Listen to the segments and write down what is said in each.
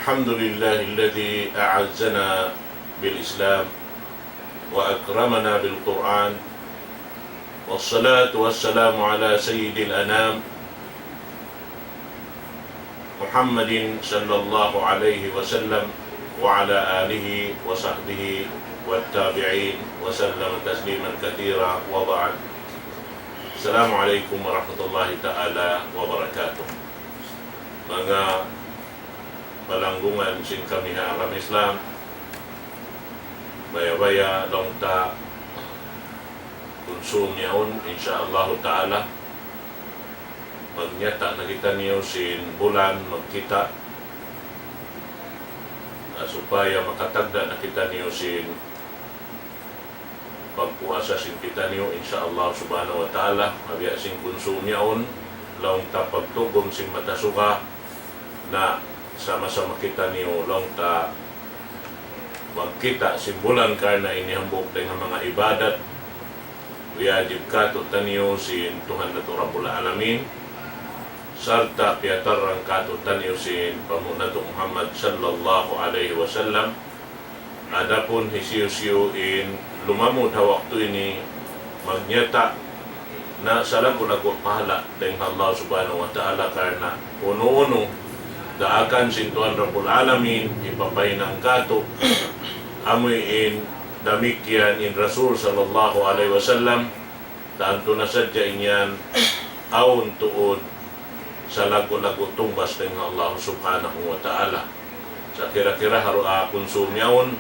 الحمد لله الذي أعزنا بالإسلام وأكرمنا بالقرآن، والصلاة والسلام على سيد الأنام محمد صلى الله عليه وسلم وعلى آله وصحبه والتابعين وسلم تسليما كثيرا، وبعد. السلام عليكم ورحمة الله تعالى وبركاته. Mga palanggungan sin kami haram Islam, baya-baya longta konsum yaon insyaallah ta'ala. Magnyata na kita niyo sin bulan magkita supaya makatagda na kita niyo sin pagpuasa sin kita niyo insyaallah subhanahu wa ta'ala. Mabiya sin konsum yaon longta pagtugom sin matasuka na sama-sama kita niyo longta magkita simbulan karena inihambok dengan mga ibadat wajib kato taniyo sin Tuhan nato Rabbul Alamin sarta piatarang kato taniyo sin pamunato Muhammad sallallahu alaihi wasallam. Adapun hisiyo-siyo in lumamod ha waktu ini magnyata na salago-lago pahala dengan Allah subhanahu wa ta'ala karena uno-uno daakan sin Tuhan Rabbul Alamin ipapainang kato amuin damikyan in Rasul sallallahu alaihi wasallam tanto na sadya inyan aun tuod sa lago-lago tumbas dengan Allah subhanahu wa ta'ala. Sa kira-kira haro konsum yaon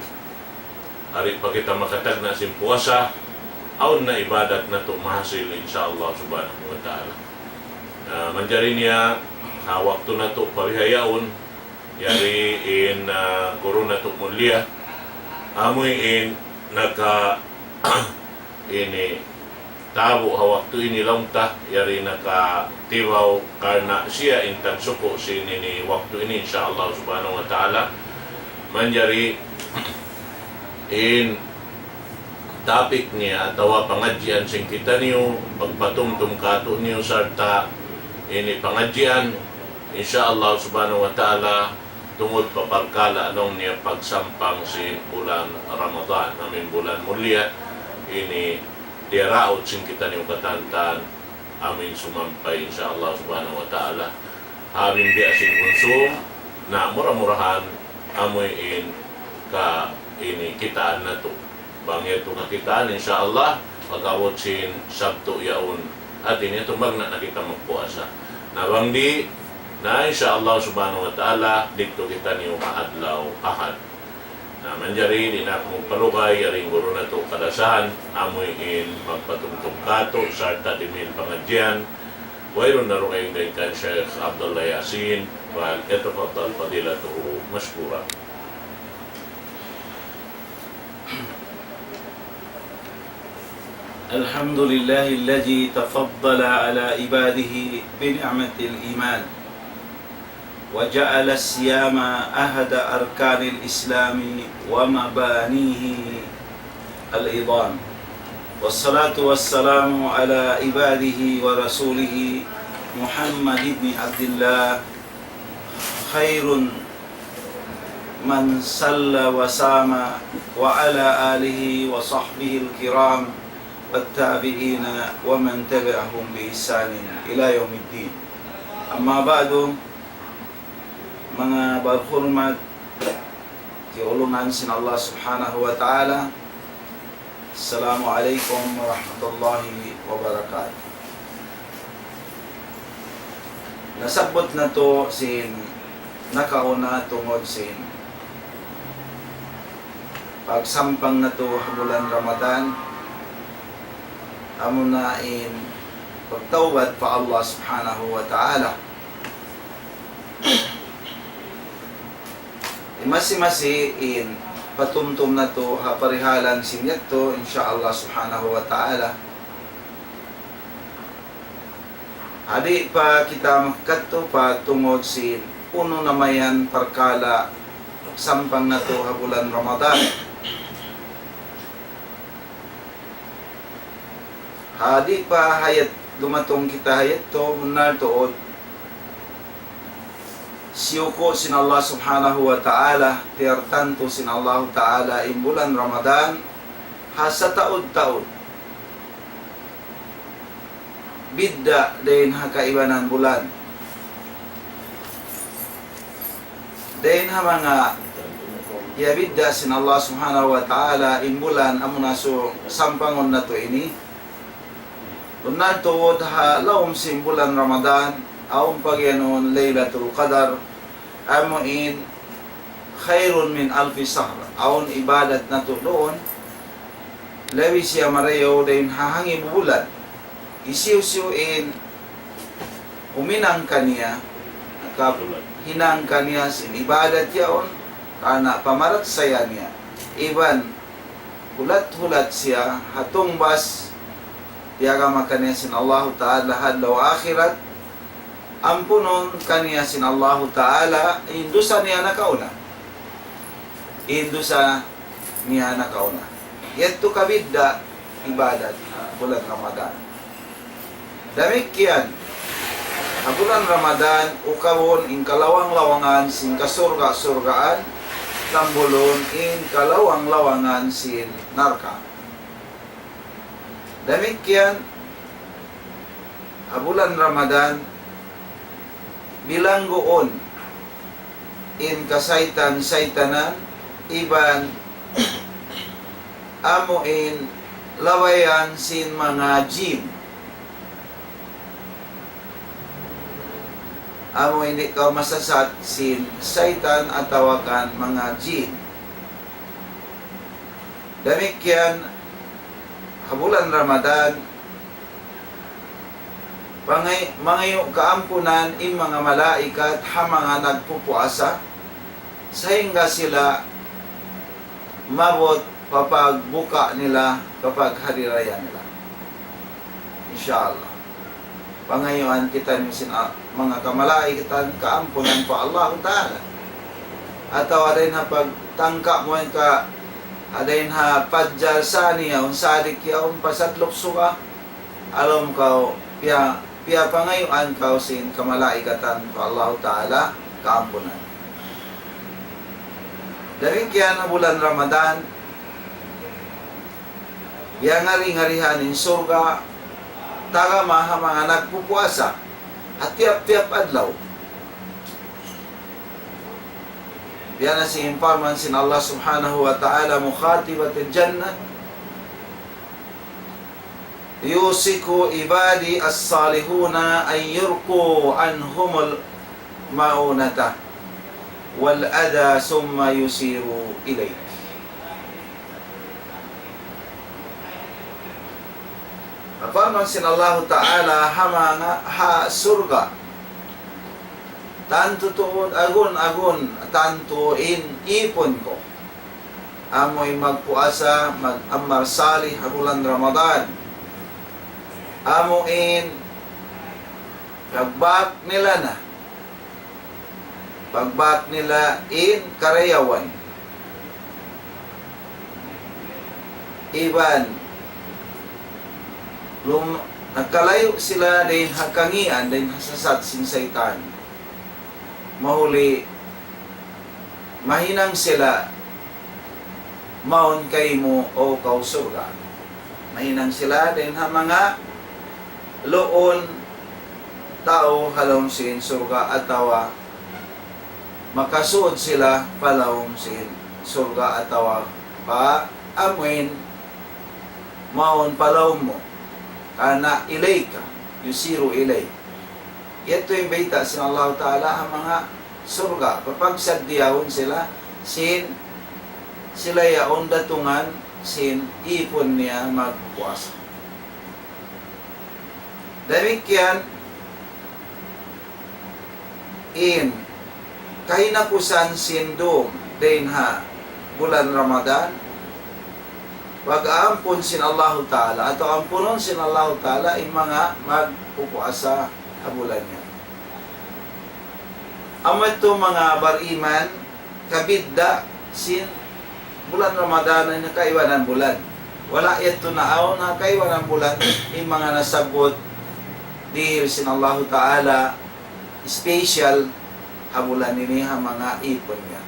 hari pa kita makatag na sin puasa aun na ibadat na to mahasil insyaallah subhanahu wa ta'ala. Manjari niya waktu na to pabihayaon yari in guru na to mulia amoy in naka ini tabo ha waktu ini longta yari naka tiwaw karena siya intang suko sini ni waktu ini insyaallah subhanahu wa ta'ala. Manjari in topik niya atau pengajian sing kita niyo pagpatumtum kato niyo sarta ini pengajian insyaallah subhanahu wa ta'ala tungod paparkala anong niya pagsampang si bulan Ramadan namin bulan mulia ini diaraot sing kita niyo katantan amin sumampay insyaallah subhanahu wa ta'ala amin dia sing konsum na murah-murahan amoy in ka ini kitaan na to bangya to kakitaan insyaallah pag-awot sin Sabto yaon at ini tumbag na kita magpuasa na bangdi na insyaallah subhanahu wa ta'ala dito kita niyo maadlaw ahad na manjari di na kong palugay yaring guru na to kadasahan amoy in magpatungtong kato sarta dimil pangadyan wayron na ro kayong gaykan Sheikh Abdullah Yasin wal etafadal fadilatuhu mashkura. الحمد لله الذي تفضل على عباده بنعمة الإيمان وجعل الصيام أحد أركان الإسلام ومبانيه العظام، والصلاة والسلام على عباده ورسوله محمد بن عبد الله خير من صلى وصام وعلى آله وصحبه الكرام والتابعين ومن تبعهم بإحسان إلى يوم الدين. أما بعد, mga barhurmat tiulungan sin Allah subhanahu wa ta'ala, Assalamu alaikum warahmatullahi wabarakatuh. Nasabot na to sin nakauna tungod sin pagsampang na to bulan Ramadan amo na in pagtawbad pa Allah subhanahu wa ta'ala. Masi-masi in patumtum na to haparihalan sinyat to insyaallah subhanahu wa ta'ala. Adi pa kita makadto pa tungod sin puno namayan parkala sampang na to bulan Ramadan. Adi pa hayat dumatong kita hayat to munar tuod siyuko sin Allah subhanahu wa ta'ala, tertanto sin Allah ta'ala in bulan Ramadan, hasa taud-taud. Bidda din hakaibanan bulan. Din ha mga bidda sin Allah subhanahu wa ta'ala in bulan amunaso sampangon na to ini. Unad tuod ha laom sin bulan Ramadan, aong pagyanon Laylatul Qadar, amuin khairun min alfi sahr, aon ibadat na to doon, lawi siya marayaw din hahangi bulan, isiw-siwin, uminang kaniya, hinang kaniya sin ibadat yaon, kana pamarat saya niya, iban, hulat-hulat siya, hatong bas, tiyaga makaniya sin Allah Ta'ala hadlaw akhirat, ampunon kaniya sin Allah Ta'ala, indusa niya nakauna. Indusa niya nakauna. Yato kabidda ibadat bulan Ramadan. Damikian, bulan Ramadan, ukawon in kalawang-lawangan sin kasurga-surgaan, tambulon in kalawang-lawangan sin narka. Damikian, bulan Ramadan, bilanggoon in kasaitan-saitanan, iban amo in lawayan sin mga jin. Amo hindi ka masasat sin saitan at tawakan mga jin. Damikyan, bulan Ramadan, mangayo kaampunan in mga malaikat ha mga nagpupuasa sahingga sila mabot papagbuka nila kapag hariraya nila. Inshallah. Pangayoan kita ni mga kamalaikat kaampunan pa Allah Ta'ala. Ataw aday na pagtangka mo ka aday na padjar saniya unsadik yaon pasadlok suka alam ka Pia pangayoan kausin kamalaikatan ko Allah Ta'ala kaampunan. Damikian na bulan Ramadan, yang ngari-ngarihan in surga, taga maha mga nagpupuasa, at tiap-tiap adlaw. Yan na si imparman sin Allah Subhanahu wa Ta'ala mukhatibat al-jannah, yusiku ibadi as-salihuna an yurku anhumul maunata wal adha summa yusiru ilayk. Apaman sin Allah Ta'ala hamanga ha surga, tanto tuod agon tanto in ipon ko amoy magpuasa mag-ammar salih bulan Ramadan, amuin pagbak nila in karayawan, iban nagkalayo sila din hakangian din hasasat sin saitan, mahuli mahinang sila maon kay mo o kausurga, mahinang sila din ha mga loon tao halom sin surga atawa makasuod sila palawom sin surga atawa pa amuin maon palawom mo kana ilay ka yusiru ilay. Ito yung baita sin Allah Ta'ala ang mga surga papagsadyahon sila sin sila yaon datungan sin ipon niya magpuasa. Demikian in kahinakusan sindom din ha bulan Ramadan, pag-aampon sin Allah Ta'ala atau ampunon sin Allah Ta'ala in mga magpupuasa ha bulan niya. Amat to mga bariman kabidda sin bulan Ramadan na kaiwanan bulan. Wala ito naaw na kaiwanan bulan in mga nasabot dihil sin Allah Ta'ala special habulan ini ha mga ipon niya.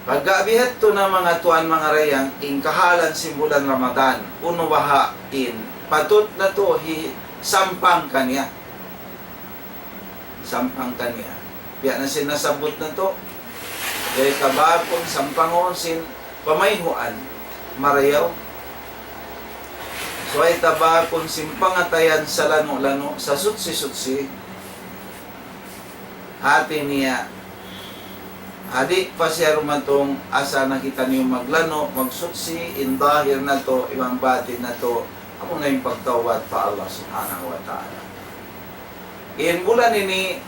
Pagkaabihat to na mga tuan mga rayang, in kahalan simbulan Ramadan, uno baha in, patut na to, sampang kanya. Sampang kanya. Biya na sinasabot na to, kaya kabakon, sampangon, sin, pamayhuan, marayaw. So ay tabakon, simpangatayan sa lano-lano, sa sutsi-sutsi, hati niya, adi pa siya rumantong asa nakita niyo maglano, magsutsi, indahir na to, ibang batin na to, ako na yung pagtawad pa Allah subhanahu wa ta'ala. In bulan ini,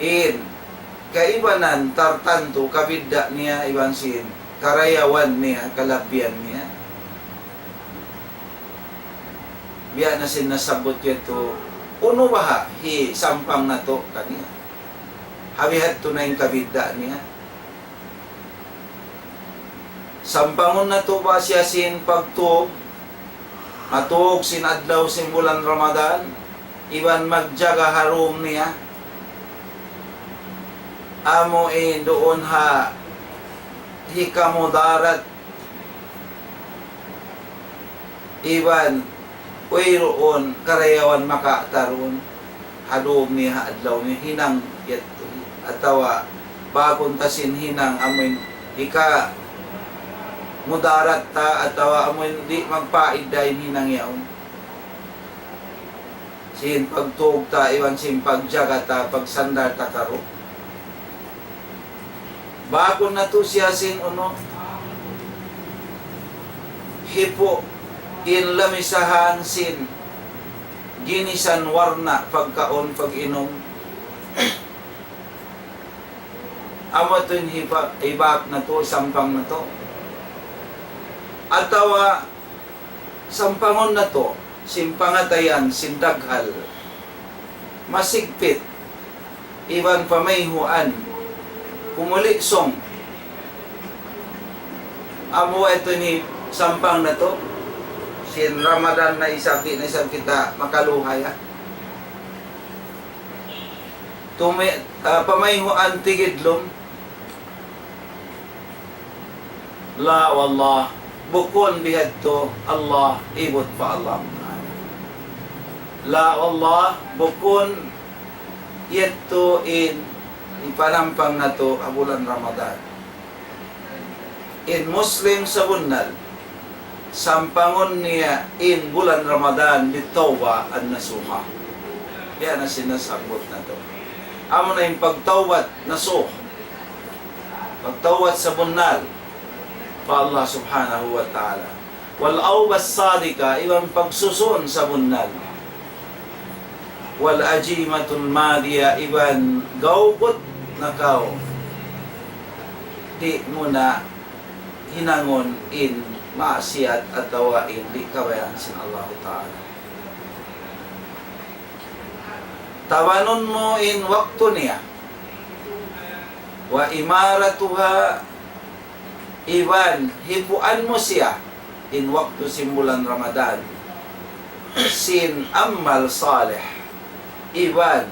in kaibanan, tartanto, kabidda niya, ibang sin, karayawan niya, kalabyan niya. Biya na sinasabot ito, uno baha, sampang na to kaniya. Habihat to na yung kabidda niya. Sampangon na to ba siya sin pagtuog, matuog sin adlaw sin bulan Ramadan, iban magjaga harum niya, amo doon ha, hikamudarat, iban, roon karayawan makataron, hadum niya adlaw niya, hinang yat atawa bagong tasin hinang amoy ika mudarat ta atawa amoy di magpaid dahil hinang yaon sin pagtuog ta iwan sin pagjaga ta pagsandar ta karo bagong na to siya sin uno hipo in lamisahan sin ginisan warna pagkaon pag-inom amo to ibak na to, sampang na to. Atawa, sampangon na to, simpangatayan, sindaghal, masigpit, iban pamayhuan, kumuliksong. Amo ito ni sampang na to, sin Ramadan na isang kita makaluhaya. Pamayhuan tigidlom, la wallah bukon bihadto Allah ibot pa Allah la wallah bukon yetto in ipanampang na to bulan Ramadan in Muslim sa bunnal sampangon niya in bulan Ramadan bitawba an nasuha yan na sinasabot na to amo na yung pagtawbat nasuh pagtawbat sa bunnal pa Allah subhanahu wa ta'ala. Wal awbas sadika, ibang pagsusun sa bunnal. Wal ajimatul madiya, ibang gawgot na kao. Di mo na hinangon in maasiyat at tawain, di kabayan sin Allah ta'ala. Tawanon mo in waktu niya. Wa imaratuha iwan, hibuan mo siya in waktu simulan Ramadan sin amal salih iwan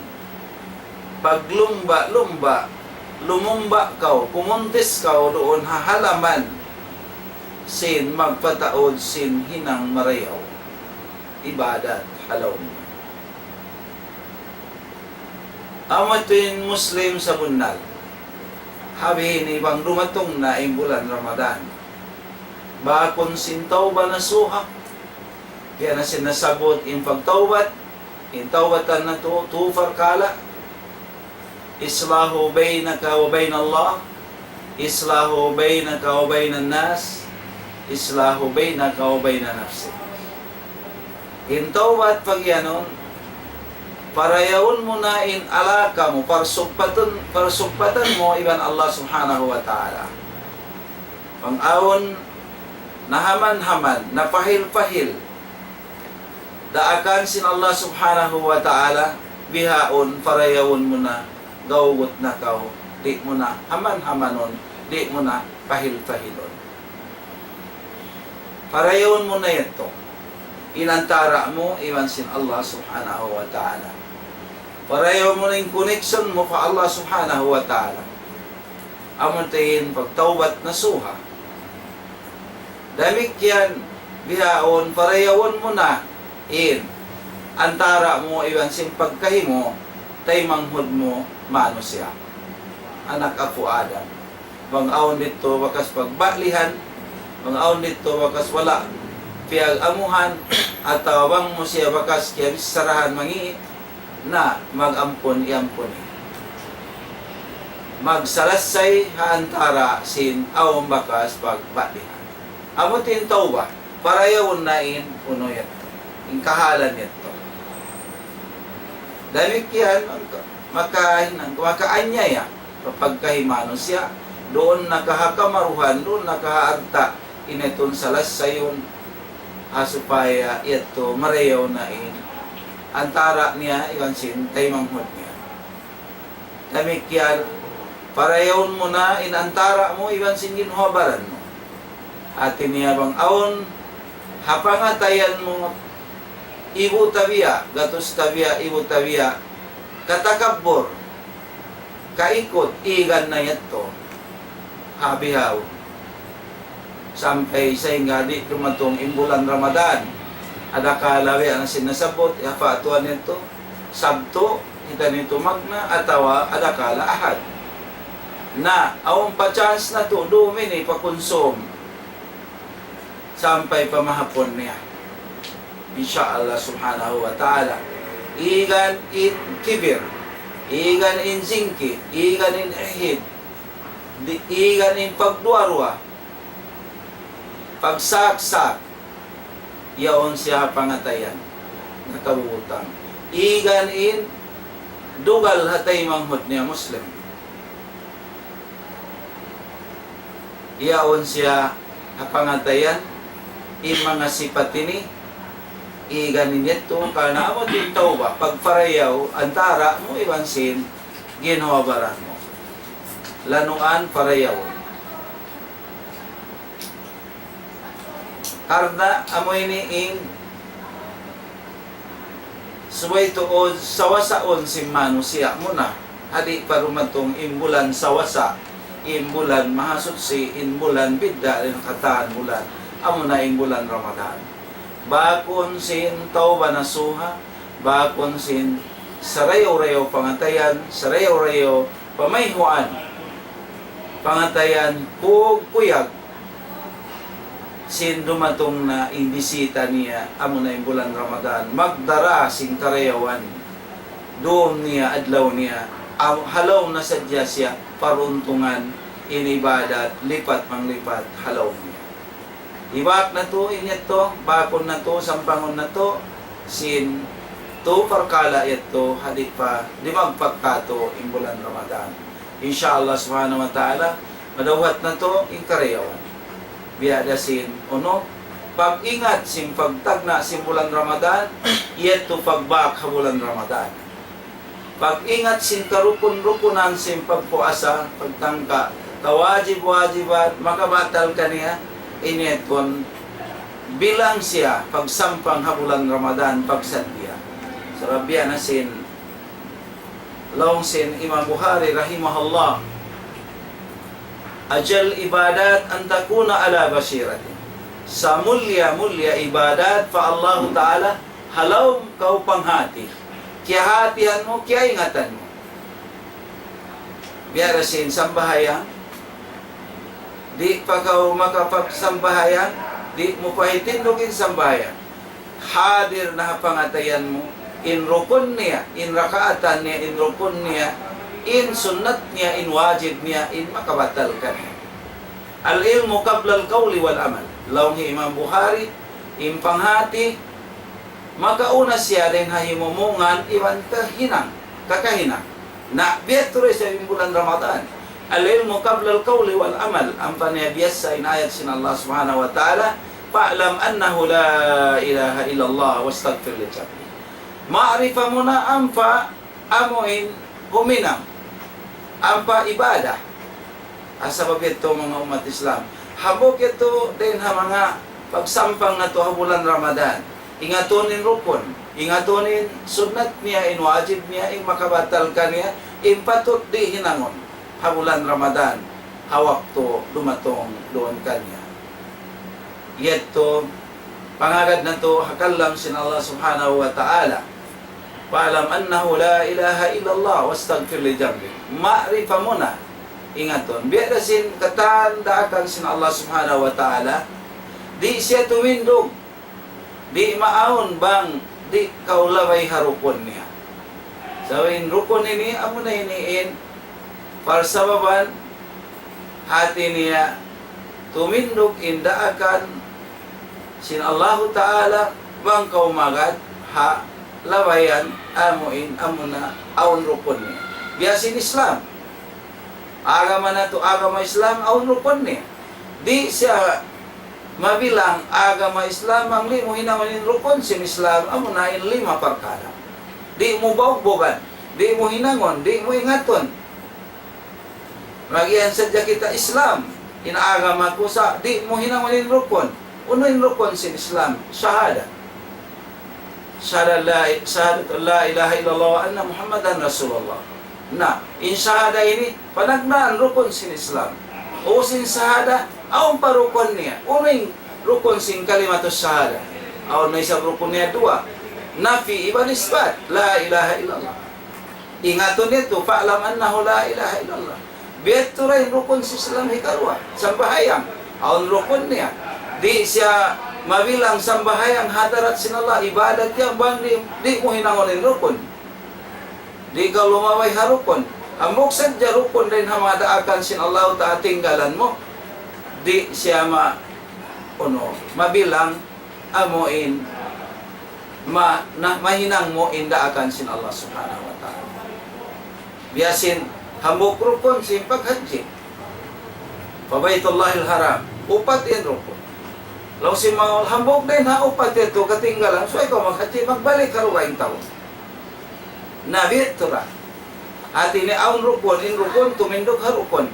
paglumba lumumba kau pumuntis kau doon hahalaman sin magpataod sin hinang marayaw ibadat halaw mo amatuin Muslim sa bunnal habi ni bang dumatong na im bulan Ramadan. Bakon sintaw ba na suha? Kaya na sinasabot in pagtawbat, in tawbatan na to, tufar kala. Islahu baynaka wa bayn Allah. Islahu baynaka wa bayn nas. Islahu baynaka wa bayn nafsi. In tawbat pag yanon, parayaon mo na in alaka mo, parsupatan mo iban Allah subhanahu wa ta'ala. Pang-awon, nahaman-haman, napahil-pahil, daakan sin Allah subhanahu wa ta'ala, bihaon, parayaon mo na, gawgot na kao, di mo na, haman-hamanon, di mo na, pahil-pahilon. Parayaon mo na ito. inantara mo iwan sin Allah subhanahu wa ta'ala. Pareho mo na yung connection mo pa Allah subhanahu wa ta'ala. Amon tayin pagtawbat na suha. Damik yan, bihaon, parehawon mo na in. Antara mo iwan sin pagkahimo, tay manghod mo, mano siya. Anak ako Adam. Bang-aon dito, wakas pagbaklihan, bang-aon dito, wakas wala piyag amuhan, at tawang mo siya wakas kaya sarahan mangi na magampon iampon. Magsalasay haantara sin awang bakas pagbaklihan. Amo tin tawba, para yawon na in uno yato. In kahalan yato. Dahil yan, makaanyaya kapag kahimano siya, doon nakahakamaruhan, doon nakahaarta ineton salas sayon supaya ito marayaw na in antara niya iwan sin taymanghod niya. Dahil yan, parayawon mo na inantara mo iwan sin ginhabaran mo. At niya bang aon hapangatayan mo ibu tabiya, gatos tabiya, ibu tabiya, katakabor, kaikot, igan na yato, habihaw. Sampai sa ingadi tumatong imbulan Ramadan. Ada kalawi ang sinasabot, yapatuan nito, sabto, kita nito magna, atawa, ada kala ahad. Na, awang pa-chance na to, dumini, pakonsom. Sampai pamahapon niya. Insyaallah subhanahu wa ta'ala. Igan in kibir, igan in zingki, igan in ehid, igan in pagduarwa, pagsaksak, yaon siya pangatayan, nakabutang. Igan in dugal hatay manghod niya Muslim. Yaon siya pangatayan, in mga sipat ini, iganin ito, karena amo din tawba, pagparayaw, antara mo iwansin, ginhawabaran mo. Lanuan, parayaw. Karna, amo ini in, suway tuod, sawasaon simmano siya muna. Hadi parumatong imbulan sawasa, imbulan mahasot si, imbulan bidda, rin kataan bulan. Amo na imbulan Ramadan. Bakon sin tawba na suha, bakon sin sarayaw-rayaw pangatayan, sarayaw-rayaw pamayhuan, pangatayan kuyag, sin dumatong na imbisita niya, amo na yung bulan Ramadan, magdara sin karayawan, doon niya, adlaw niya, halaw na sadya siya, paruntungan, inibadat, lipat manglipat, halaw niya. Ibak na to, inyat to, bakon na to, sampangon na to, sin to parkala ito, hadit pa, di magpagkato, imbulan Ramadan. Insyaallah subhanahu wa ta'ala, madawat na to, inkareyawan. Biyada sin, uno, pag-ingat, sin pagtagna, sin bulan Ramadan, ito pagbak ha bulan Ramadan. Pag-ingat, sin karukun-rukunan, sin pagpuasa, pagtangka, kawajib-wajibat, makabatal ka niya, ineton bilang siya pagsampang habulan Ramadan pagsadya. Sa rabia na sin long sin Imam Bukhari rahimahullah, ajal ibadat an takuna ala basiratin. Sa mulya ibadat pa Allah Ta'ala halaw kau panghati. Kaya hatihan mo, kaya ingatan mo. Biara sin sambahayan, di pa ka makapagsambahayan, di mo pa itindogin sambahayan. Hadir na pangatayan mo, in rukun niya, in rakaatan niya, in rukun niya, in sunnat niya, in wajib niya, in makabatal ka niya. Al-ilmu qabla al-qawli wal amal. Lawang Imam Bukhari, in panghati, makauna siya din hahimumungan, iwan kakahinang. Na biyatro sa bulan Ramadan. Al-ilmu qabla al-qawli wal amal. Ang panayabiyas sa inayat sin Allah subhanahu wa ta'ala, fa'lam annahu la ilaha illallah wastaghfir li dhanbi. Ma'rifa mo na ampa amuin huminang. Ampa ibadah. Asabab ito mga umat Islam. Habok ito din ha mga pagsampang na to ha bulan Ramadan. ingatonin rukun, ingatonin sunat niya, inwajib niya, ing makabatal ka niya, impatot di hinangon. Habulan Ramadan, hawak to, dumatong doon kanya. Yet to, pangagad na to, hakalam sin Allah subhanahu wa ta'ala. Paalam annahu la ilaha illallah, wastagfir li jambi. Ma'rifa mo na, ingaton. Biya sin katanda akan sin Allah subhanahu wa ta'ala, di siya tumindog, di maahon bang, di kaulaway harukon niya. Sawin rukun ini, amo na hiniin, para sa baban, hati niya, tumindog inda akan sin Allahu Ta'ala bang kaumagat ha lawayan amuin amuna aun rukun niya. Biasin Islam. Agama na to, agama Islam aun rukun niya. Di siya mabilang agama Islam ang limo hinawanin rukun sin Islam amuna in 5 perkara. Di mo bawbogan, di mo hinangon, di mo ingaton. Magian sadya kita Islam, inaagama ko sa di mo hinangonin rukun. Uno yung rukun sin Islam, syahada. Syahadat la ilaha illallah wa anna Muhammadan Rasulullah. Na, in syahada ini panagnaan rukun sin Islam. O sin syahada, aong parukun niya. Uno yung rukun sin kalimatus syahada. Aon na isang rukun niya 2. Nafi iban isbat, la ilaha illallah. Ingaton nito, fa'lam annahu la ilaha illallah. Beto rin rukun si Islam hikarwa, sambahayang, aon rukun niya. Di siya mabilang sambahayang hadarat sinallah, ibadat niya, bang di mo hinangonin rukun. Di ka lumaway harukun. Amok sadya rukun din hamadaakan sin Allah tinggalan mo. Di siya mabilang amuin, mahinang mo indaakan sin Allah subhanahu wa ta'ala. Biasin, hambok rukun sin paghaji. Pabaytullahil haram, upat in rukun. Law si mga hambok din ha, upat ito katinggalan, so ikaw maghaji, magbalik karuwaing taon. Nabit ito ra. At ini aun rukun, in rukun, tumindog ha rukun.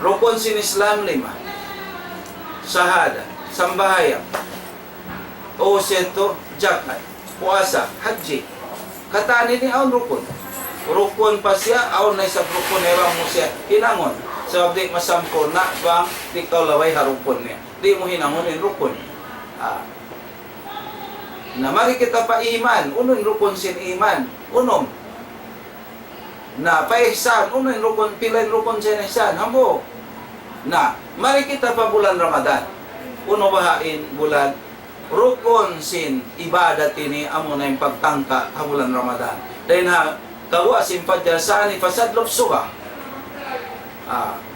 Rukun sin Islam 5. Sahada, sambahaya, o sento, jakat, puasa, haji. Kataan ini aun rukun. Rukun pa siya, aon na isang rukun ewan mo siya hinangon. Sabab di masampor na bang di kaulaway harukun niya. Di mo hinangon yung rukun. Na mari kita pa iman, unon rukun sin iman, unom. Na pa ihsan, unon rukun, pilain rukun sin ihsan, hambo. Na mari kita pa bulan Ramadan, uno bahain bulan, rukun sin ibadat ini amo na yung pagtangka ha bulan Ramadan. Dahil ha, kawa simpat jasani fasad lupsuha.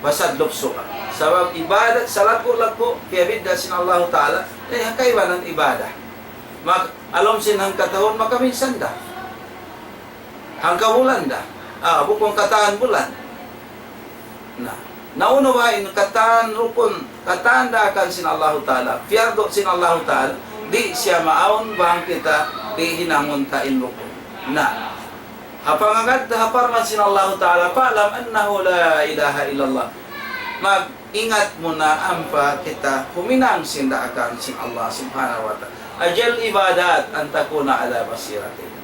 Fasad lupsuha. Sabab ibadat sa lako-lako kaya bidda sin Allah Ta'ala ay kaiba ng ibadah. Alam sin hang katahon makaminsan da. Hang kabulan da. Bukong kataan bulan. Nauno ba in kataan rukun, kataan da akan sin Allah Ta'ala. Fiyardo sin Allah Ta'ala. Di siya maawon bang kita di hinangon ta in rukun. Hapangagad haparman sin Allah Ta'ala, paalam annahu la ilaha illallah. Mag-ingat mo na ampa kita huminang sinda akan sin Allah subhanahu wa ta'ala. Ajal ibadat antakuna ala basiratin.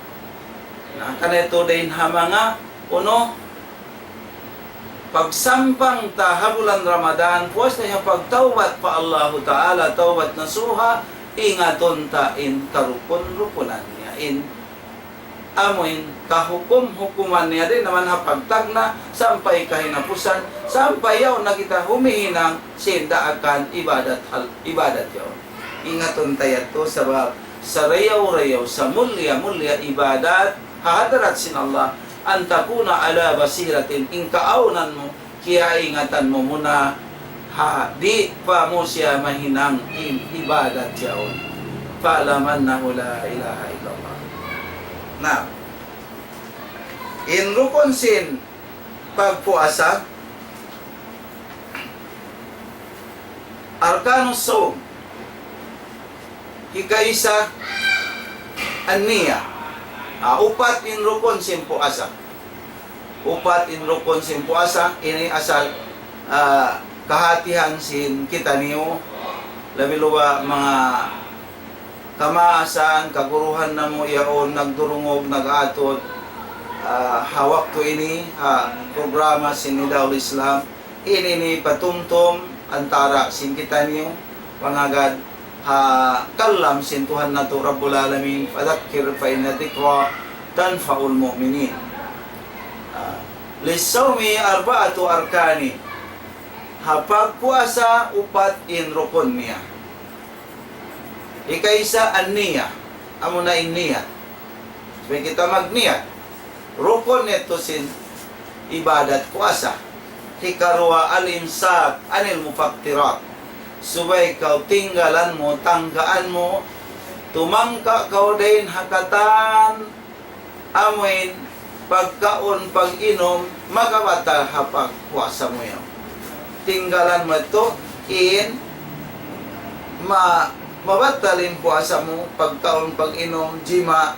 Kanito din hamanga, uno, pagsampang tahabulan Ramadan, puwas na yung pagtawbat pa Allah Ta'ala, tawbat na suha, ingaton ta in tarukon-rukunan niya, in amoin kahukum-hukuman niya din naman hapagtag na sampay kahinapusan sampay yaw na kita humihinang sinda akan ibadat yaw. Ingaton tayat to sabab sa rayaw-rayaw sa mulya-mulya ibadat hahadarat sin Allah antakuna ala basiratin inkaunan mo kaya ingatan mo muna di pa mo siya mahinang ibadat yaw. Faalaman na la ilaha illallah. Now, in rukun sin pagpuasa, arkanus sawm, hikaisa an-niyah. Upat in rukun sin puasa. Upat in rukun sin puasa, ini asal kahatihan sin kita niyo, labi luwa mga kamaasan, kaguruhan na mo yaon, nagdurungog, nag-atot, hawak to ini, programa sinidaw Islam, ini ni patumtum, antara sin kita niyo, pangagad, kalam sin Tuhan na to, Rabbul Alamin, fadakir fa inna dhikra tanfa'ul mu'minin. Lisawmi arba'atu arkani, hapag puasa upat in rukun niya. Ikaisa an-niyah, amo na in-niyah. Sabay kita mag-niyah. Rukun nito sin ibadat puasa. Hikarwa al-imsak anil mufaktirat. Subay kau tinggalan mo, tanggaan mo, tumangka kau din hakatan, amoin, pagkaon, pag-inom, magabatal hapag puasa mo yun. Tinggalan mo ito, mabatalin puasa mo, pagkaon, pag-inom, jima,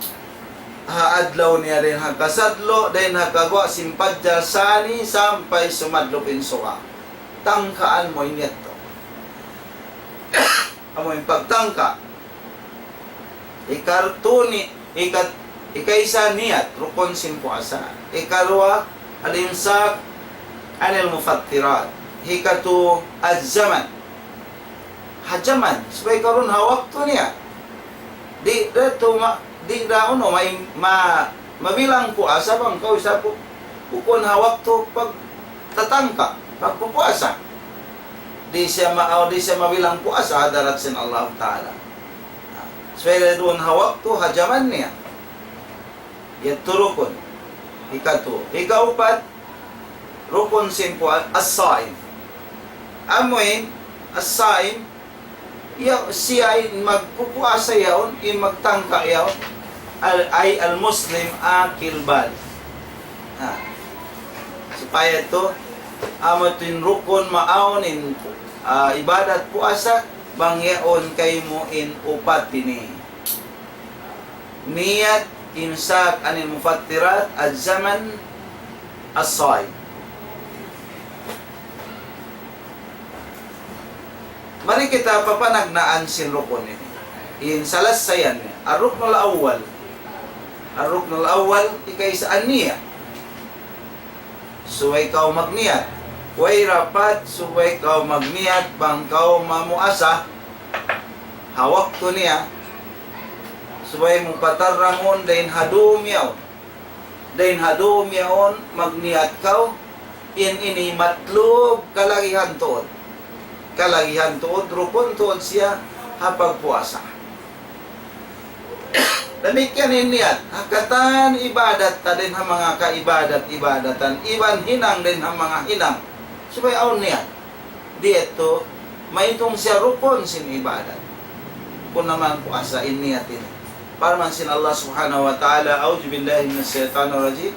haadlaw niya rin hakasadlo, din hakagwa, simpadya, sani, sampay sumadlo pinsuka. Tangkaan mo init to. Amo yung pagtangka. Ikartuni, ikaisa niyat, rukun sin puasa. Ikarwa, alimsak, anil mufattirat. Hikatu, az-zaman. Hajaman, sabay karon hawak to niya. Di uno mabilang puasa bang kau isa po ukon hawak to pag tatangka, pagpupuasa. Di siya mabilang puasa hadarat sin Allah Ta'ala. Sabay doon hawak to hajaman niya. Yato rukun. Ikatu. Ikaupat, rukun sin puasa, as-saim. Amoin, as-saim, siya ay magpupuasa yaon, magtangka yaon, ay al-Muslim akilbal. Supaya ito, amatin rukun maaonin ibadat puasa, bangyaon kay mo in upat ini. Niyat, imsak anil mufattirat, az-zaman, as-saim. Mari kita papanagnaan sin rukun ini. In salas sayan niya. Ar-ruknul awwal. Ar-ruknul awwal, ikaisa an-niyah. Suway kau magniyat. Way rapat, suway kau magniyat, bang kau mamuasa. Hawak to niya. Suway mo patarrangon, dahin hadum yaon. Dahin hadum yaon, magniyat kau. Ini matlub kalagihan toon. Kalagihan tuod, rukun tuod siya hapag puasa. Demikian niat, hakatan ibadat ta din ha mga kaibadat-ibadatan, iban hinang din ha mga hinang. Subay aw niat. Dito, may itong siya rukun sin ibadat. Kung naman puasa, niatin. Para man sin Allah subhanahu wa ta'ala, a'udhu billahi minas shaitanir rajim,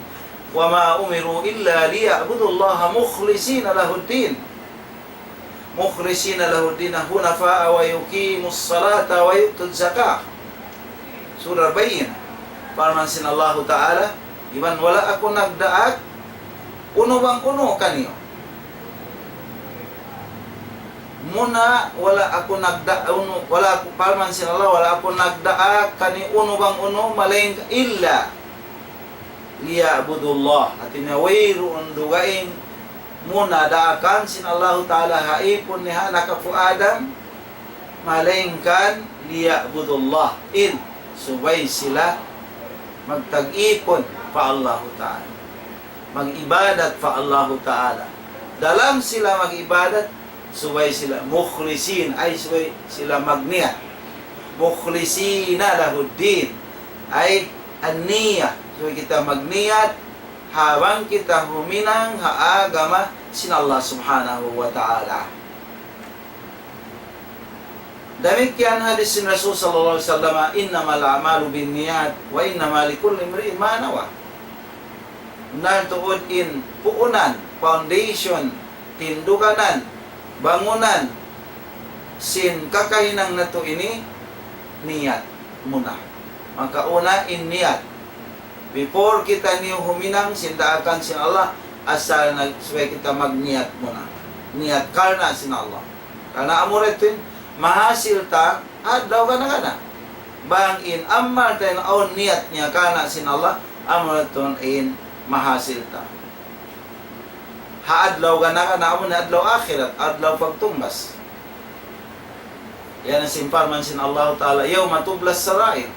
wa ma umiru illa liya'budullaha mukhlisina lahuddin. Mukhlisina lahuddin hunafa'a wa yuqimus salata wa yu'tuz zakah. Surah Bayyinah. Para man sin Allah Ta'ala, iban wala ako nagdaag, uno bang uno kaniyo. Muna wala ako nagdaag, wala ako, para man sin Allah, wala ako nagdaag kani uno bang uno malaing illa liya'budullah. At inawayro undugain muna daakan sin Allah Ta'ala haipon niha nakapu Adam malingkan liya'budullah in subay sila magtag-ipon pa Allah Ta'ala, mag-ibadat pa Allah Ta'ala. Dalam sila mag-ibadat, subay sila mukhlisin, ay subay sila magniyat. Mukhlisina lahuddin ay an-niyah. So kita magniyat habang kita huminang haagama sin Allah subhanahu wa ta'ala. Demikian hadis sin Rasul sallallahu alaihi wasallam, innamal a'malu binniyat wa innamal likulli imri'in ma nawa. Nantuod in puunan, foundation, tindukanan, bangunan sin kakahinang nato ini niyat muna. Maka una in niyat. Before kita niyo huminang, sindaakan sin Allah, asal na supaya kita magniyat muna. Niyat karna sin Allah. Karena amur ito, mahasil ta, daw ka na. bangin amal tayo na niat niya kana sin Allah amaton in mahasil ta. Haadlaw ka na amo na adlaw akhirat, adlaw pagtumbas. Yan ang simpalman sin Allah Ta'ala, yawma tublas sarair.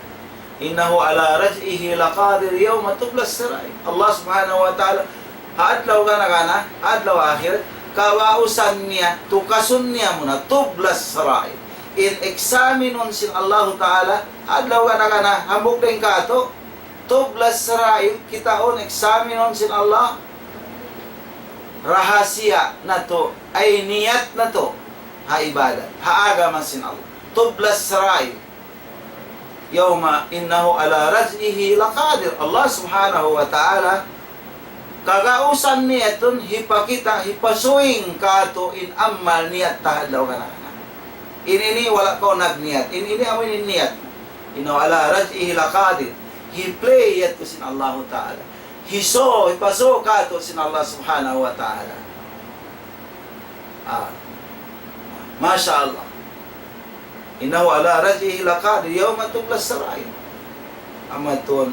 Innahu ala raj'ihi laqadir yawma tublas sarair. Allah Subhanahu wa Ta'ala, haadlaw ka na adlaw akhirat, kawausan niya, tukasun niya muna, tublas sarair. In examinon sin Allah Ta'ala, adlaw ka na, hambog din ka to, tublas sarair, kitaon, examinon sin Allah, rahasia na to, ay niyat na to, ha ibadat, ha agaman sin Allah. Tublas saray. Yawma innahu ala raj'ihi laqadir. Allah Subhanahu wa Ta'ala kagausan niya itong hipakita, hipasuing kato in amal niyat tahadlaw ka na. Inini wala ko nagniyat. Inini awin niyat. Innahu ala raj'ihi laqadir. Hiplay yat ko sin Allah Ta'ala. Hipaso kato sin Allah Subhanahu wa Ta'ala. Masya Allah. Innahu ala raj'ihi laqadir yawma tublas sarair. Amaton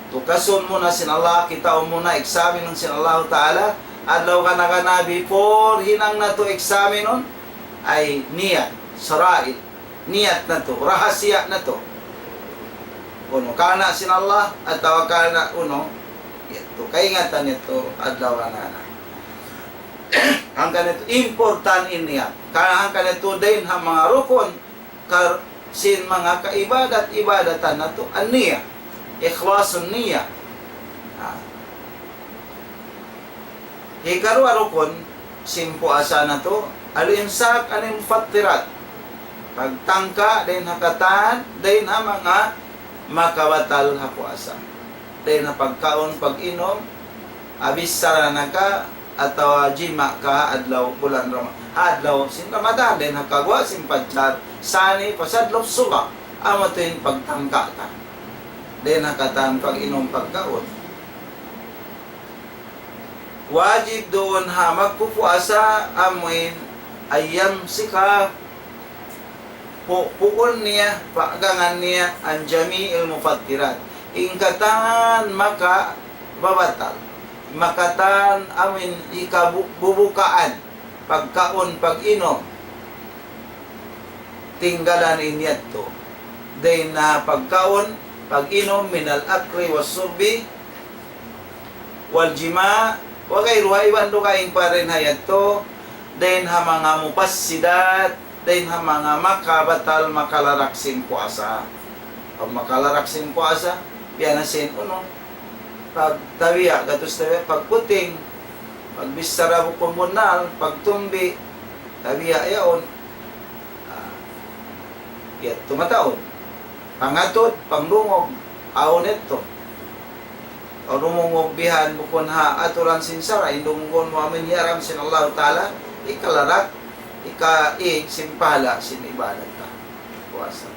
tukason muna sin Allah, kita muna examinon sin Allah Ta'ala. Adlaw ka na before hinang na to examinon ay niyat, sarair. Niyat na to, rahasya na to. Uno, kana sin Allah at kana uno, ito, kaingatan ito, adlaw ka na. Ang kanito, important in niya. Kaya ang kanito din, ang mga rukun, sin mga kaibadat-ibadatan na to, an niya. Ikhlasun niya. Hikaru rukun, simpo asa na to, alinsak aning fattirat. Pagtangka, din hakatan, din ang mga makabatal hapuasa. Din na pagkaon, pag-inom, abisara na ka, atau jima ka adlaw bulan adlaw sin Ramadan din nakagwa sin padjar sani pasadlaw suba amatin pagtangka ta din nakatan pag inom pagkaon wajib doon ha magpupuasa amoin ayam sika pukul niya pagangan niya ang jami'il mufattirat ingkatan maka babatal makatan amin ikabubukaan pagkaon pag-inom tinggalan inyat to day na pagkaon pag-inom minal akri was surbi wal jima wa kayruha iban do kaing parin hayat to day ha mga mupassidat day ha mga makabatal makalaraksin puasa pag makalaraksin puasa pianasin uno pag tawiya, gatos tawiya, pag puting, pag bistara bukong bunal, pag tumbi, tawiya yaon, yat tumataon. Pangatod, panglungog, awon ito. O rumungog bihan bukon ha, aturan sinsara, indungon mo amin hiyaram sin Allah Ta'ala, ikalarak, simpala, sin ibadat ta. Puasa.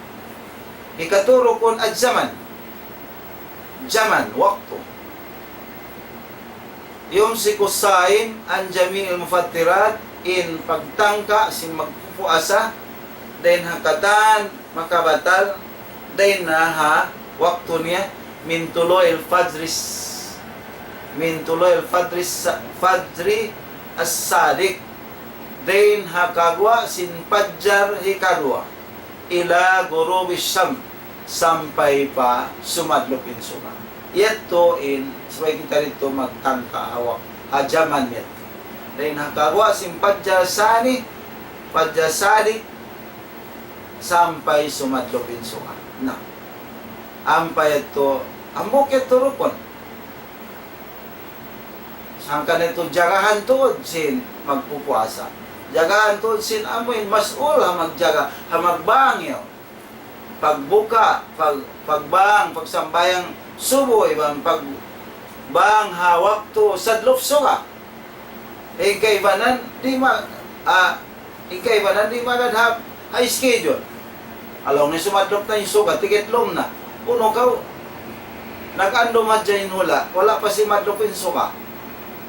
Ikaturo kun ad zaman. Zaman, waktu. Yumsiku saim an jami'il mufattirat in pagtangka sin magpupuasa then hakatan makabatal then ha waktu niya min tuloil fajri as-sadiq then hakagwa sin pajjar hikadwa ila ghurubi syam sampai pa sumadlupin suma. Ito in sabay kita rito magtangka hawak hajaman yet. Dahil nakagawa sim pajasani sampai sumadlopin suha. Na. Ampay ito ambok ito rupon. Sangkan ito jagahan tuod sin magpupuasa. Jagahan tuod sin amoy masul ha magjaga ha magbangyo. Pagbuka, pagbang, pagsambayang subo ibang pagbang hawak to sadlop suka ikaibanan di magadhap high schedule along ni sumadlop na yung suka tikitlom na puno ka nag-ando madyain wala pa si madlopin suka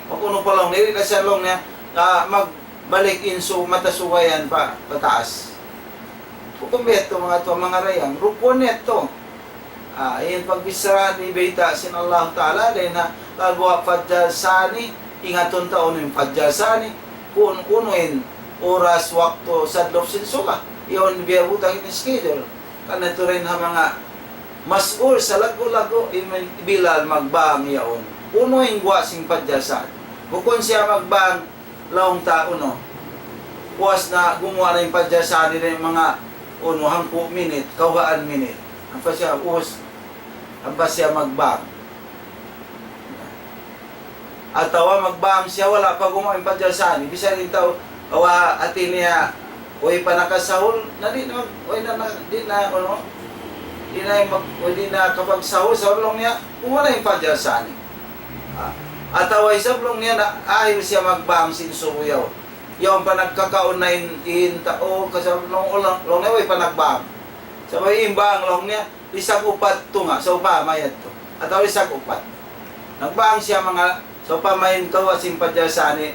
mapuno pa lang niri na siya long niya magbalik inso matasuwayan pa pataas Kukumbeto mga to mga rayang, rukun neto. Ayan pagbisra ni Beita sin Allah Ta'ala, dahil na kagwa Fajr Sani, ingaton taon yung Fajr Sani, kunuin oras, waktu, sadlop sin suka. Iyon biya butang in schedule. Kanito rin ha mga masul sa lago-lago, bilal magbang yaon. Unuin gwa sing Fajr Sani. Bukon siya magbang laong taon, no? Puwas na gumawa na yung Fajr Sani na yung mga hangpo minute, kawaan minute. Ang pa siya, ang pa siya magbang. At tawa magbang siya, wala pa gumawa yung Fajr Sani. Bisa rin tao, awa atin niya, uy pa nakasahol, na di na, di na kapag sahol, sahol niya, wala yung Fajr Sani. At tawa isablong niya na ahil siya magbang sinsuyaw. Yung pa nagkakaon na in tao, kasi long niya, way pa nagbang. Sabay imbang long niya, isang upat to nga, sa upamayat to. At tawa isang upat. Nagbang siya mga, sa upamayin to, asim Fajr Sani,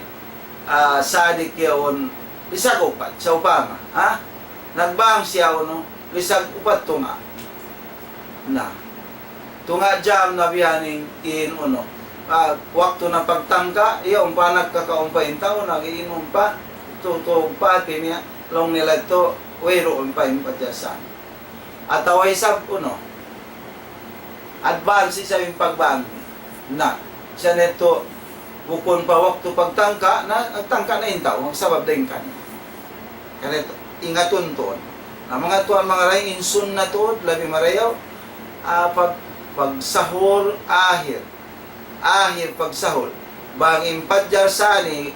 sadik yaon, isang upat, sa upama. Nagbang siya, isang upat to nga. Tunga jam na biyaning in, waktu na pagtangka, yung pa nagkakaumpain tao, nagiinom pa, tutong pati niya, long nila ito, wayroon pa yung Fajr. At away sab, advance sa yung pagbang na, siya neto, bukon pa waktu pagtangka, nagtangka na yung tao, magsabab din ka niya. Kaya ito, ingaton to. Mga tuan mga ray, insun na to, labi marayaw, pagsahol, ahir pagsahol. Bang Fajr Sani,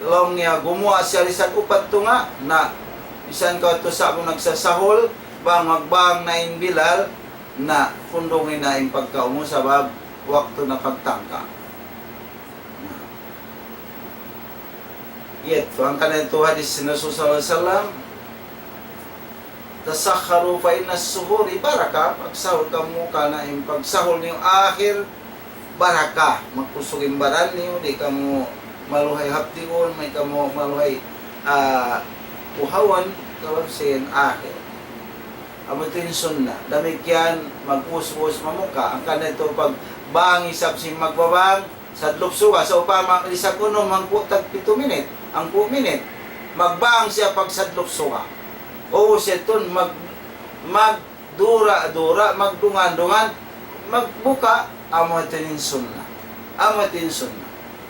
long niya gumawa siya lisag upat to nga, na isan ka to sa akong nagsasahol, bang magbang na bilal, na fundungin na yung pagkaumo sa bab, waktu na pagtangka. Ito, ang kanito hadis si Rasul sallallahu alaihi wasallam, tasakharu fa inna as-suhuri baraka, pagsahol ka mo ka na yung pagsahol niyo akhir, baraka, magpusugin baran niyo, di ka mo maluhay haptigon, may ka mo maluhay uhawan, kawabsin akhir. Amutin sunna, damikyan, mag-us-us mamuka, ang kanito pag bangi sabsing magbabang, sa lupsuga, sa upama, isa kuno, mangkutag 7 minute, ang 2 minute, magbang siya pag sa lupsuga. O siya ton, magdura-dura, magdungan-dungan, magbuka, amatin sunna.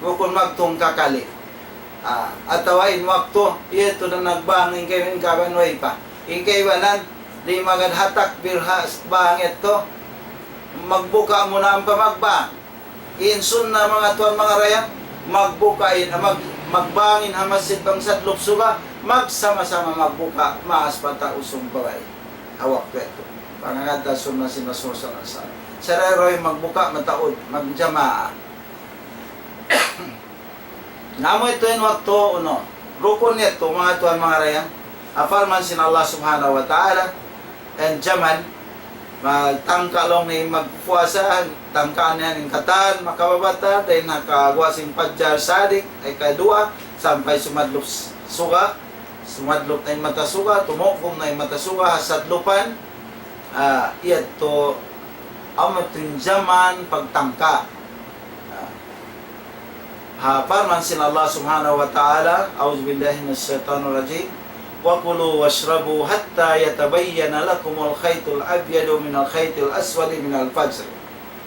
Bukon magtung kakali. At tawain waktu, ito na nagbangin kayo ng kabanway pa. Ikaywanan, di magadhatak birhas bangit to, magbuka mo na ang pamagbang. In sunna mga tuan mga rayang, magbukain, magbangin hamasid bang sadlop suga, magsama-sama magbuka, maas pata usong bagay. Hawak ko ito. Pangangada sunna sinasusan ang sa. Sararoy magbuka, mataod, magjamaa. Namo ito yung waktu, rukun nito, mga tuan mga rayang, afarman sin Allah subhanahu wa ta'ala, and jaman, magtangka lang ni magpuasa, tangkaan niya ng katan, makababata, dahil nakagawa sing Fajr Sadik, ay kadua, sampai sumadlop suga, sumadlop na yung mata suga, tumukom na yung mata suga, hasadlupan, ito, amatin jaman pagtangka. Parman sin Allah subhanahu wa ta'ala, auzubillahi minasyaitonir rajim, wa kulu washrabu hatta yatabayyana lakumul khaytul abyadu minal khaytil aswadi minal fajr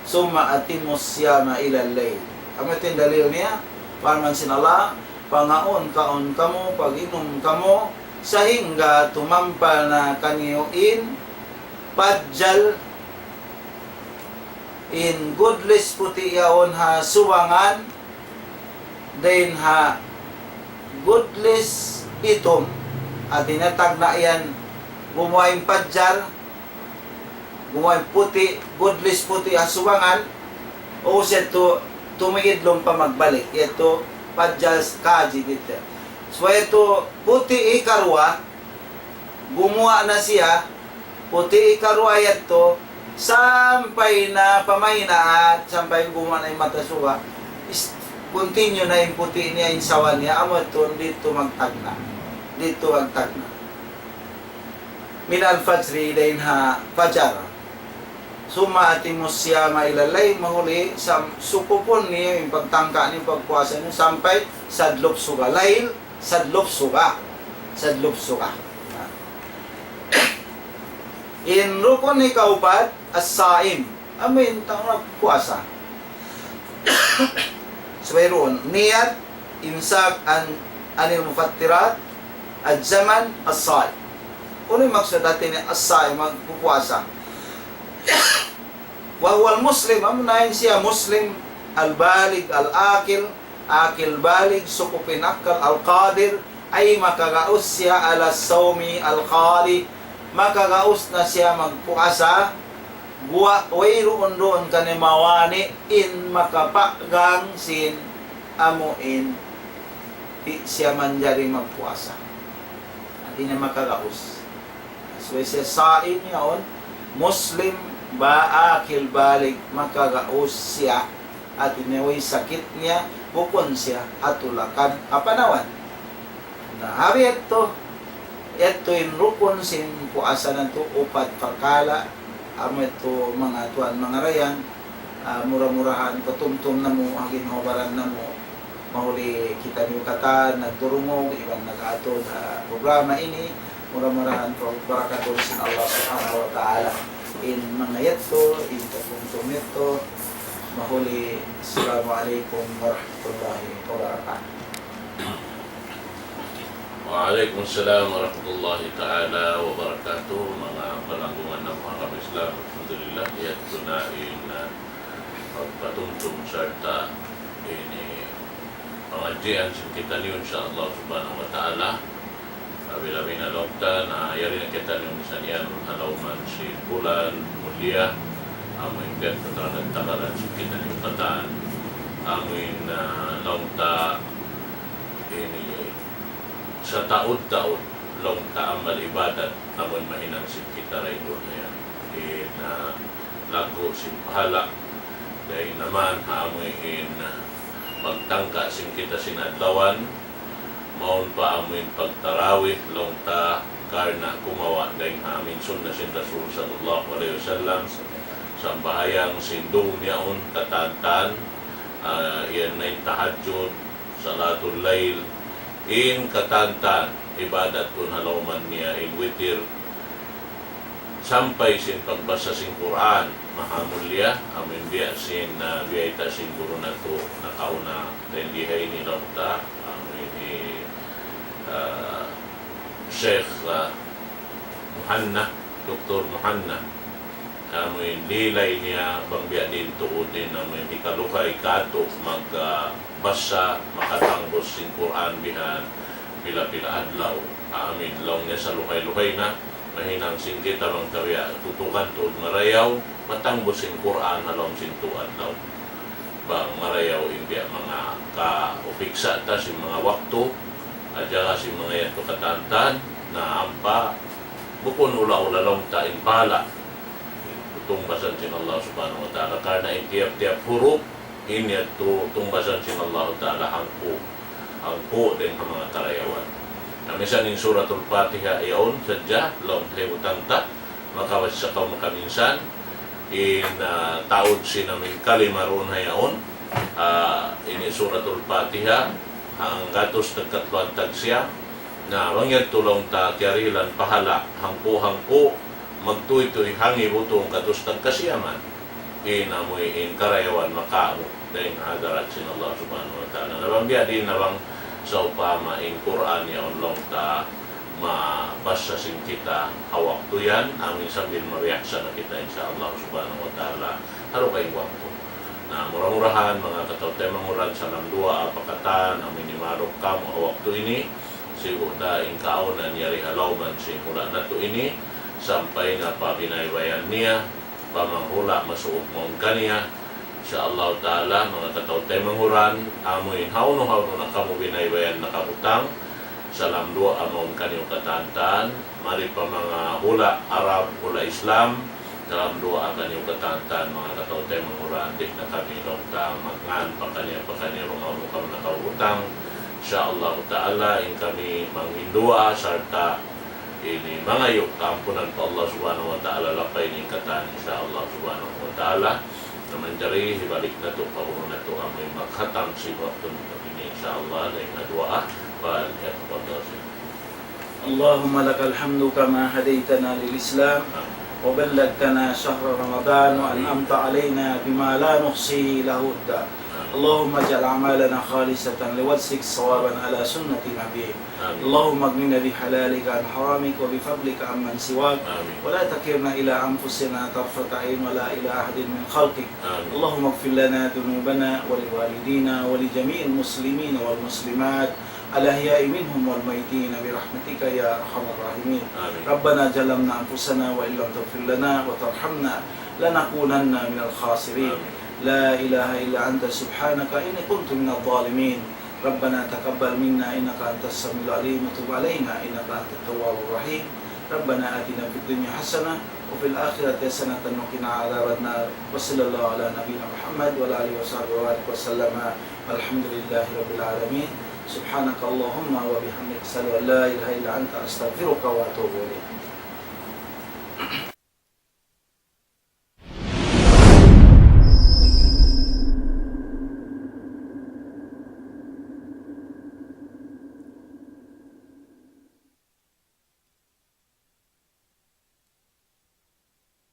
summa atimmus siyama ilal layl. Amatin dalil niya, parman sin Allah, pangaon kaon kamo, pag-inom kamo, sahingga tumampa na kanyo in Fajr, in goodless puti yaon ha suwangan, then ha goodless itom, at tinatag na yan, gumawain Fajr, gumawain puti, goodless puti ha suwangan, o siya to, tumigidlong pa magbalik. Ito, Fajr kaji dito. So ito, puti ikarwa, gumawa na siya, puti ikarwa ito, sampai na pamahina at sampai gumawa na yung matasuwa, continue na yung puti niya, yung sawa niya, amo ito, dito magtagna. Dito magtagna. min al-fajri dain ha fajar. Summa atimus siyama ila layl, mahuli sa sukupon niya yung pagtangka niya, pagpuasa niya sampai sadlop suga. Layl, sadlop suga. Sadlop suga. In rukun ni kaupat as-saim, amin tang puasa. Sebayron niat imsak anil mufattirat ad-zaman as-saim. Ano yung maksud natin ni as-saim, magpupuasa? Wahwal muslim, amunahin siya muslim, al-balig, al-akil, akil balig, sukupin akal, al-qadir, ay makagaus siya ala sawmi al-qali, makagaus na siya magpuasa, guwa, wayroon doon kanimawani, in makapagang sin amuin, di siya manjari magpuasa. Hindi niya makagaus. So, siya sain yun, muslim, baakil balik, makagaus siya at inaway sakit niya, bukon siya at tulakan kapanawan. Hari ito yung rukun sin puasa na ito, upat perkala, ito mga tuan, mga rayan, murah-murahan, patumtum na mo, ang ginhawaran na mo, mahuli kita niyo kata, nagturungog, ibang nag-ato na programa ini, murah-murahan, parakatulong sin Allah subhanahu wa ta'ala. In mga yato, in patumtum ito, mahuli, Assalamualaikum warahmatullahi wabarakatuh. Waalaikumsalam warahmatullahi ta'ala wabarakatuh. Mga palanggungan ng mga Islam, alhamdulillah, yato na pagpatumtum serta ini pengajian kita niyo insyaallah subhanahu wa ta'ala. Labi-labi na lokta na yari na kita niyo misalnya halauman si bulan mulia amin dan keterangan takaran si kita niyo kataan amin lokta ini sa taud-taud lokta amal ibadat amin mahinang si kita rin doon yan lago si pahala dahil naman amin magtangka sin kita sinadlawan maun pa amin pagtarawih longta karna kumawa dahil amin sunna sin Rasul sallallahu alaihi wasallam sa bahayang sindong niyaon tatantan yan na yung tahajud salatul layl in katantan ibadat kun halauman niya in witir sampai sin pagbasa sin Quran mahamulya amin biya sin biyaita sin guru na to nakauna tendihay ni longta Sheikh Muhanna, Dr. Muhanna, amoy nilay niya bangbiya din tuudin amoy ikalukay kato magbasa makatanggos sin Quran bihan pila-pila adlaw amin long niya sa lukay-lukay na mahinang sin kita mang tawiya tutukan tuod marayaw matanggos sin Quran halong sin tuadlaw bang marayaw imbiya mga ka-upiksa ta sin mga waktu aja si mga yato katantan na ampa bukon ula-ula long tain pala tungbasan sin Allah subhanahu wa ta'ala karena in tiap-tiap huruf ini yato tungbasan sin Allah ta'ala hangpo din ang mga karayawan na misan in suratul Fatiha iyon sadya long tayo tangta makawas sa kaw makaminsan in taod sinamin kalimaron hayaon ini suratul Fatiha ang gatos nagkatluan tagsiya na wangyag tulong ta kiarilan pahala hangpo magtuy-tuy hangi butong gatos nagkasiyaman inamoy in karayawan makaamo dahil hadarat sin Allah subhanahu wa ta'ala nabangbiya din nabang sa upama in Quran yaon long ta mabasa sin kita hawak tuyan amin sambil mariaksa na kita insya Allah subhanahu wa ta'ala haro kayong waktu na murah-murahan mga katawtay manguran sa lamdua apakatan ang minimarok ka mga waktu ini sigo na ingkaunan yari halauman si hula na to ini sampai nga pabinaybayan niya pamanghula masuok mong kaniya sa Allah Ta'ala mga katawtay manguran amoy hauno-hauno na kamo binaybayan na kabutang sa lamdua among kaniyong katantan mari pa mga hula Arab hula Islam dalam doa akan yung katantan mga katawtay mangurandik na kami longta magngan pakanya rumaw kami nakautang insya Allah Ta'ala in kami manghindua serta ini mangayok kaampunan pa Allah subhanahu wa ta'ala lapay ning katan insyaallah subhanahu wa ta'ala naman jari hibalik na to pauno na to amoy maghatang si waktu ini insyaallah lain na doa wal yatafadhal. اللهم لك الحمد كما هديتنا للإسلام وبلغتنا شهر رمضان وأنعمت علينا بما لا نحصي له الداء. اللهم اجعل أعمالنا خالصة لوجهك صوابا على سنة نبيك. اللهم اغننا بحلالك عن حرامك وبفضلك عمن سواك. ولا تكلنا إلى أنفسنا طرفة عين ولا إلى أحد من خلقك. اللهم اغفر لنا ذنوبنا ولوالدينا ولجميع المسلمين والمسلمات الأحياء منهم والميتين برحمتك يا أرحم الراحمين. ربنا ظلمنا أنفسنا وإن لم تغفر لنا وترحمنا لنكونن من الخاسرين. لا إله إلا أنت سبحانك إني كنت من الظالمين. ربنا تقبل منا إنك أنت السميع العليم وتب علينا إنك أنت التواب الرحيم. ربنا آتنا في الدنيا حسنة وفي الآخرة حسنة وقنا عذاب النار. وصلى الله على نبينا محمد وعلى آله وصحبه وسلم. الحمد لله رب العالمين. سبحانك اللهم وبحمدك أشهد أن لا إله إلا أنت أستغفرك وأتوب إليك.